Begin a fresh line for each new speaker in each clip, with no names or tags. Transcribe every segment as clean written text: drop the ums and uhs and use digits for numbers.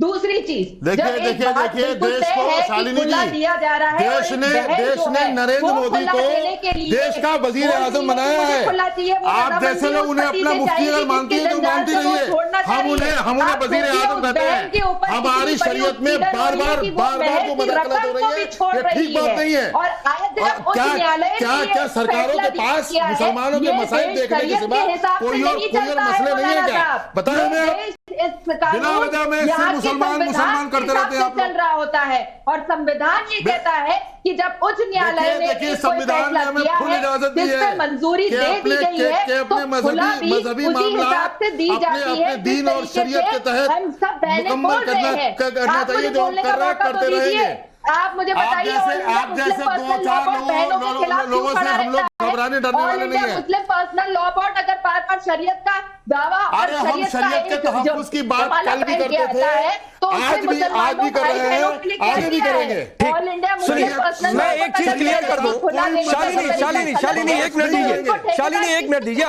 दूसरी चीज,
देखिए देश को शालिनी जी, देश ने नरेंद्र मोदी को देश का वजीर आजम बनाया है। आप जैसे लोग उन्हें अपना मुफ्ती अगर मानती है तो मानती नहीं है। हम उन्हें वजीर आजम कहते हैं। हमारी शरीयत में बार बार वो मदद गलत हो रही है, ये ठीक बात नहीं है। क्या सरकारों के पास मुसलमानों के मसाइल देखने के सिवा कोई और मसले नहीं है क्या? बताएं हमें। बिना वजह में सिर्फ मुसलमान करते रहते हैं आप
चल रहा होता है। और संविधान ये कहता है कि जब उच्च न्यायालय ने
संविधान में हमें फुल इजाजत दी है,
मंजूरी दे दी गई है
कि अपने मजहबी मामला अपने दीन और शरीयत के तहत मुकम्मल करना चाहिए। जो कर रहे करते रहेंगे।
आप मुझे बताइए,
आप जैसे 2-4 लोगों से हम लोग घबराने डरने वाले नहीं है।
मुस्लिम पर्सनल लॉ बोर्ड अगर बार-बार शरीयत का दावा और
हम शरीयत के तहफ्फुज़ की बात कल भी करते थे, आज भी कर रहे हैं, आगे भी करेंगे।
ऑल इंडिया मुस्लिम
मैं एक चीज क्लियर कर दूं। शालिनी एक मिनट दीजिए। शालिनी एक मिनट दीजिए।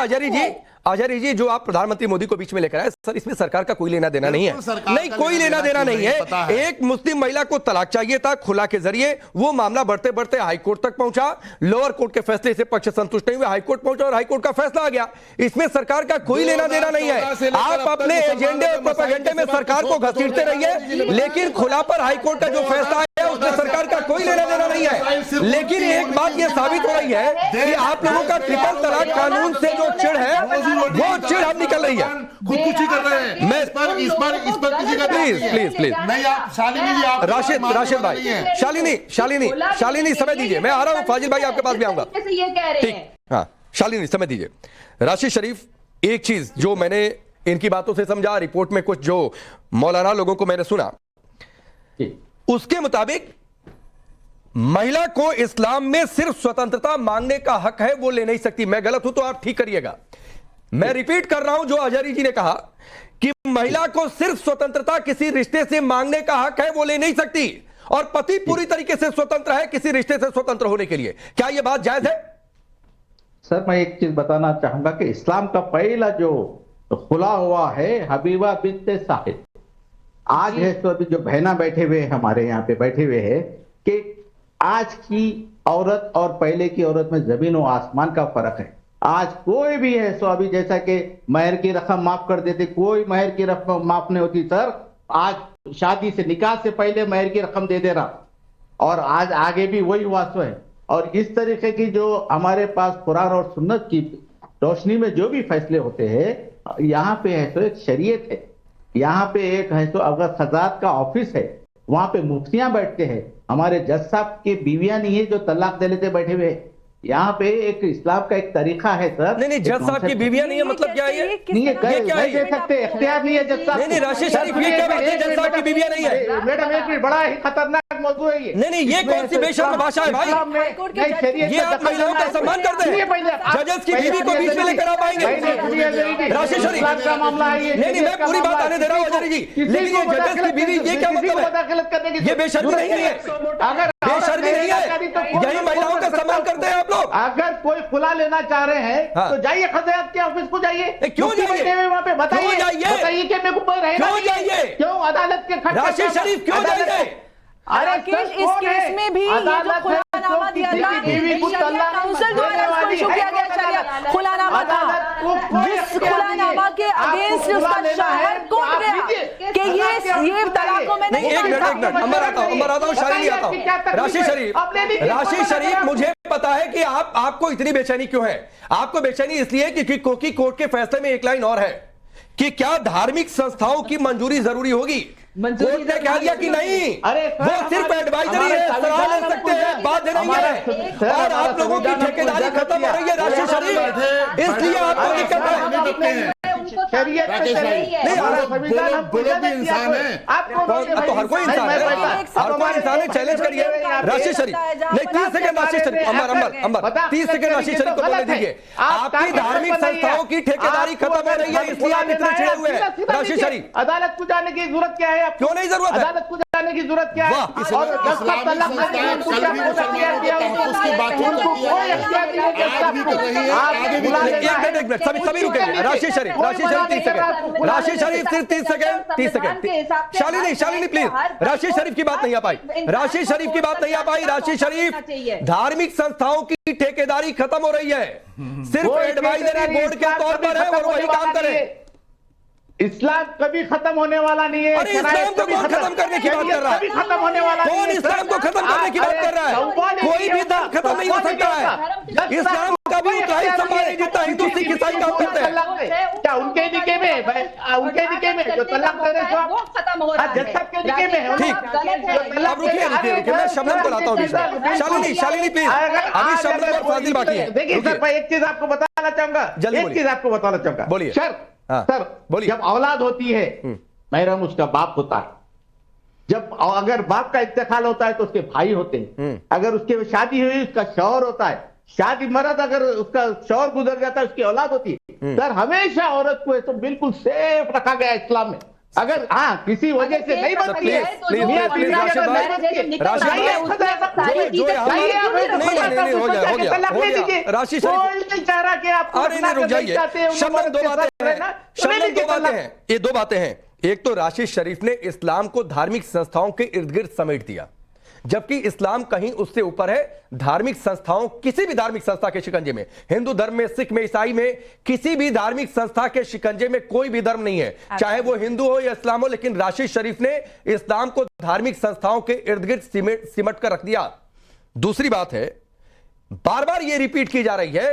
आचार्य जी, जो आप प्रधानमंत्री मोदी को बीच में लेकर आए सर, इसमें सरकार का कोई लेना देना नहीं है। नहीं, कोई लेना देना नहीं है। एक मुस्लिम महिला को तलाक चाहिए था खुला के जरिए, वो मामला बढ़ते बढ़ते हाईकोर्ट तक पहुंचा। लोअर कोर्ट के फैसले से पक्ष संतुष्ट नहीं हुए, हाईकोर्ट पहुंचा और हाईकोर्ट का फैसला आ गया। इसमें सरकार का कोई लेना देना नहीं है। आप अपने एजेंडे और प्रोपेगेंडे में सरकार को घसीटते रहिए, लेकिन खुला पर हाईकोर्ट का जो फैसला आया उसमें सरकार का कोई लेना देना नहीं है। लेकिन एक बात यह साबित हो रही है कि आप लोगों का ट्रिपल तलाक कानून से जो चिढ़ है वो चिढ़ अब निकल रही है।
खुदकुशी कर रहे हैं। मैं इस पर किसी का
प्लीज
नहीं। आप शालिनी जी, आप
राशिद भाई, शालिनी समय दीजिए। मैं आ रहा हूं, फाजिल भाई आपके पास भी आऊंगा। ठीक, हाँ शालिनी समय दीजिए। राशिद शरीफ, एक चीज जो मैंने इनकी बातों से समझा, रिपोर्ट में कुछ जो मौलाना लोगों को मैंने सुना, उसके मुताबिक महिला को इस्लाम में सिर्फ स्वतंत्रता मांगने का हक है, वो ले नहीं सकती। मैं गलत हूं तो आप ठीक करिएगा। मैं रिपीट कर रहा हूं जो अजहरी जी ने कहा कि महिला को सिर्फ स्वतंत्रता किसी रिश्ते से मांगने का हक है, वो ले नहीं सकती। और पति पूरी तरीके से स्वतंत्र है किसी रिश्ते से स्वतंत्र होने के लिए। क्या यह बात जायज है?
सर, मैं एक चीज बताना चाहूंगा कि इस्लाम का पहला जो खुला हुआ है हबीबा बिन्त साहिद। आज है तो अभी जो बहना बैठे हुए हमारे यहाँ पे बैठे हुए हैं कि आज की औरत और पहले की औरत में जमीन और आसमान का फर्क है। आज कोई भी है सो अभी जैसा कि महर की रकम माफ कर देते, कोई महर की रकम माफ नहीं होती सर। आज शादी से निकाह से पहले महर की रकम दे दे रहा, और आज आगे भी वही वास्तव है। और इस तरीके की जो हमारे पास कुरान और सुन्नत की रोशनी में जो भी फैसले होते हैं, यहाँ पे है तो एक शरीयत है, यहाँ पे एक है तो अगर खजात का ऑफिस है, वहां पे मुफ्तियां बैठते हैं। हमारे जज साहब की बीवियां नहीं है जो तलाक दे लेते बैठे हुए। यहाँ पे एक इस्लाम का एक तरीका है सर।
नहीं, जज साहब की बीवियां नहीं है मतलब क्या है?
नहीं है, क्या दे सकते, इख्तियार नहीं है जज साहब।
नहीं, राशिद शरीफ ये क्या बात है, जज साहब की बीवियां नहीं है?
मैडम एक मिनट, बड़ा ही खतरनाक मौजूद है ये।
नहीं, ये कौन सी बेशर्म भाषा है भाई? ये आप महिलाओं का सम्मान करते हैं? जजेस की बीवी को बीच में लेकर आ पाएंगे? राशिद शरीफ
का मामला है।
नहीं, मैं पूरी बात आने दे रहा हूँ अजहरी जी, लेकिन ये जजेस की बीवी ये क्या मतलब है? ये बेशर्मी नहीं है, बेशर्मी नहीं है, यही महिलाओं का सम्मान करते हैं आप लोग।
अगर कोई खुला लेना चाह रहे हैं तो जाइए खजात के ऑफिस को जाइए।
क्यों जाइए
वहाँ पे? बताइए कि मेरे को
क्यों जाइए?
क्यों अदालत के खर्च?
राशिद शरीफ क्यों जाइए?
अरे इस केस में भी
अदालत
खुलानामा दिया था, काउंसिल द्वारा इसको इशू किया गया। चलिए, खुलानामा था, जिस खुलानामा के अगेंस्ट उसका शाहर कोर्ट गया कि ये तलाकों में नहीं।
एक मिनट, अंबर आता हूँ, शालिनी आता हूँ। राशिद शरीफ, मुझे पता है कि आपको इतनी बेचैनी क्यों है। आपको बेचैनी इसलिए क्योंकि कोर्ट के फैसले में एक लाइन और है कि क्या धार्मिक संस्थाओं की मंजूरी जरूरी होगी। कोर्ट ने कह दिया कि नहीं, वो सिर्फ एडवाइजरी है, सलाह ले सकते हैं, बाध्य नहीं है। और आप लोगों की ठेकेदारी खत्म हो रही है राशिद शरीफ, इसलिए आपको दिक्कत है।
शरीयत नहीं,
इंसान है,
तो हर कोई इंसान है, चैलेंज करिए। राशिद शरीफ नहीं, 30 सेकंड राशिद शरीफ, अंबर 30 सेकंड राशिद शरीफ को बोलने दीजिए। आपकी धार्मिक संस्थाओं की ठेकेदारी खत्म हो रही है, इसलिए आप इतने चिढ़े हुए हैं। राशिद शरीफ,
अदालत को जाने की जरूरत क्या है?
क्यों नहीं जरूरत है?
अदालत को जाने की जरूरत क्या है?
वाह,
और जब तक तलाक नहीं
संस्थाएं
है,
कल भी मुसलमानों के तहफ़्फ़ुज़ की बात हो जाती है, आज भी कर रही है, आगे भी
बुला
करेगी।
लेना
एक मिनट सभी रुकेंगे। राशिद शरीफ 30 सेकंड, राशिद शरीफ सिर्फ 30 सेकंड। शालिनी प्लीज, राशिद शरीफ की बात नहीं आ पाई, राशिद शरीफ की बात नहीं आ पाई। राशिद शरीफ, धार्मिक संस्थाओं की ठेकेदारी खत्म हो रही है, सिर्फ एडवाइजरी बोर्ड के तौर पर है और वही काम करे।
इस्लाम कभी खत्म होने वाला नहीं है।
अरे इस्लाम को कौन खत्म करने की बात कर रहा है?
कभी खत्म होने वाला नहीं
कौन
है।
इस्लाम को खत्म करने की बात कर रहा है? कोई भी धर्म खत्म नहीं हो सकता है। इस्लाम का भी उतना ही सम्मान जितना हिंदू सिख ईसाई काम करते हैं।
क्या उनके निके में जो तलाक दे रहे हैं,
वो खत्म हो रहा है।
जज साहब के निके में है।
ठीक, अब रुकिए, मैं शबनम को लाता हूँ बीच में। शालिनी प्लीज, अभी शबनम और फाजिल बाकी है।
देखिए सर, मैं एक चीज आपको बताना चाहूंगा,
जल्दी
एक
बोलिए।
चीज आपको बताना चाहूंगा।
बोलिए।
सर
बोलिए।
जब औलाद होती है, महरम उसका बाप होता है। जब अगर बाप का इंतकाल होता है तो उसके भाई होते हैं। अगर उसके शादी हुई उसका शौहर होता है। शादी मर्द अगर उसका शौहर गुजर जाता है उसकी औलाद होती है। सर हमेशा औरत को तो बिल्कुल सेफ रखा गया इस्लाम में। अगर किसी वजह से नहीं बनती है,
ये दो बातें हैं। एक तो राशिद शरीफ ने इस्लाम को धार्मिक संस्थाओं के इर्द गिर्द समेट दिया, जबकि इस्लाम कहीं उससे ऊपर है। धार्मिक संस्थाओं, किसी भी धार्मिक संस्था के शिकंजे में, हिंदू धर्म में, सिख में, ईसाई में, किसी भी धार्मिक संस्था के शिकंजे में कोई भी धर्म नहीं है, चाहे वो हिंदू हो या इस्लाम हो। लेकिन राशिद शरीफ ने इस्लाम को धार्मिक संस्थाओं के इर्द गिर्द सिमट कर रख दिया। दूसरी बात है, बार बार ये रिपीट की जा रही है,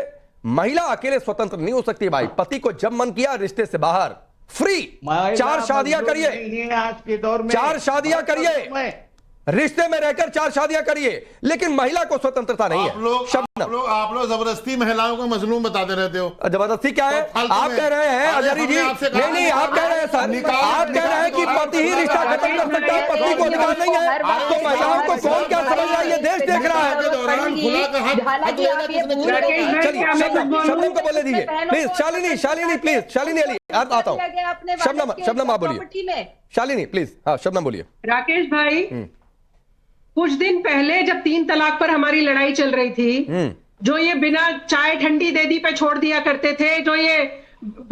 महिला अकेले स्वतंत्र नहीं हो सकती भाई। पति को जब मन किया रिश्ते से बाहर, फ्री, 4 शादियां करिए,
आज के दौर में
4 शादियां करिए, रिश्ते में रहकर 4 शादियां करिए, लेकिन महिला को स्वतंत्रता नहीं है।
आप लोग जबरदस्ती महिलाओं को मजलूम बताते रहते हो।
जबरदस्ती क्या है? आप कह रहे हैं अजहरी जी, नहीं आप कह रहे हैं सर, आप कह रहे हैं कि पति ही रिश्ता खत्म कर सकता है, पत्नी को अधिकार नहीं है। तो महिलाओं को कौन क्या समझ रहा है? ये देश देख रहा है। चलिए शबनम को बोले दीजिए प्लीज। शालिनी प्लीज, शालिनी अली आता हूँ। शबनम आप बोलिए। शालिनी प्लीज, हाँ शबनम बोलिए।
राकेश भाई, कुछ दिन पहले जब 3 तलाक पर हमारी लड़ाई चल रही थी, जो ये बिना चाय ठंडी दे दी पे छोड़ दिया करते थे, जो ये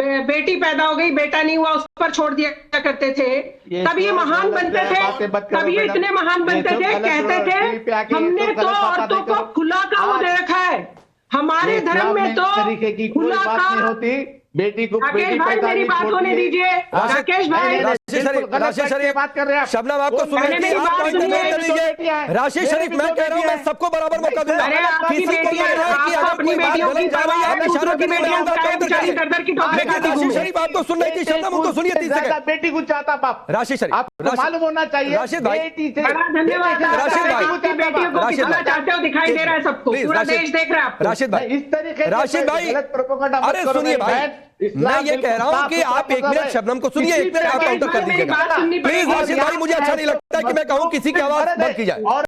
बेटी पैदा हो गई बेटा नहीं हुआ उस पर छोड़ दिया करते थे, तब ये महान बनते थे, तब ये इतने महान बनते थे, कहते थे हमने तो औरतों को खुला काम दे रखा है। हमारे धर्म में तो खुला काम होती। बेटी को राकेश भाई मेरी बात होने दीजिए। राकेश भाई,
राशिद शरीफ बात कर रहे हैं। शबनम आपको सुनने लीजिए, राशिद शरीफ मैं कह रहा हूं, मैं सबको बराबर मौका दूंगा। किसी को लग रहा है कि अगर कोई बात गलत जा रही है आप इशारा करने में आऊंगा काउंटर करिए। लेकिन राशिद शरीफ आपको सुनना चाहिए। शबनम उनको सुनिए 30 सेकंड।
बेटी को चाहता बाप
राशिद शरीफ,
आपको मालूम होना चाहिए।
राशिद भाई,
धन्यवाद।
राशिद भाई,
बेटियों को कितना चाहते हो दिखाई दे रहा है सबको, पूरा देश देख रहा है।
राशिद भाई,
इस तरीके
राशिद भाई, अरे सुनिए भाई, मैं ये कह रहा हूं कि आप 1 मिनट शबनम को सुनिए, 1 मिनट आप काउंटर कर दीजिएगा प्लीज। राशिद भाई, मुझे अच्छा नहीं लगता कि मैं कहूं किसी की आवाज बंद की जाए।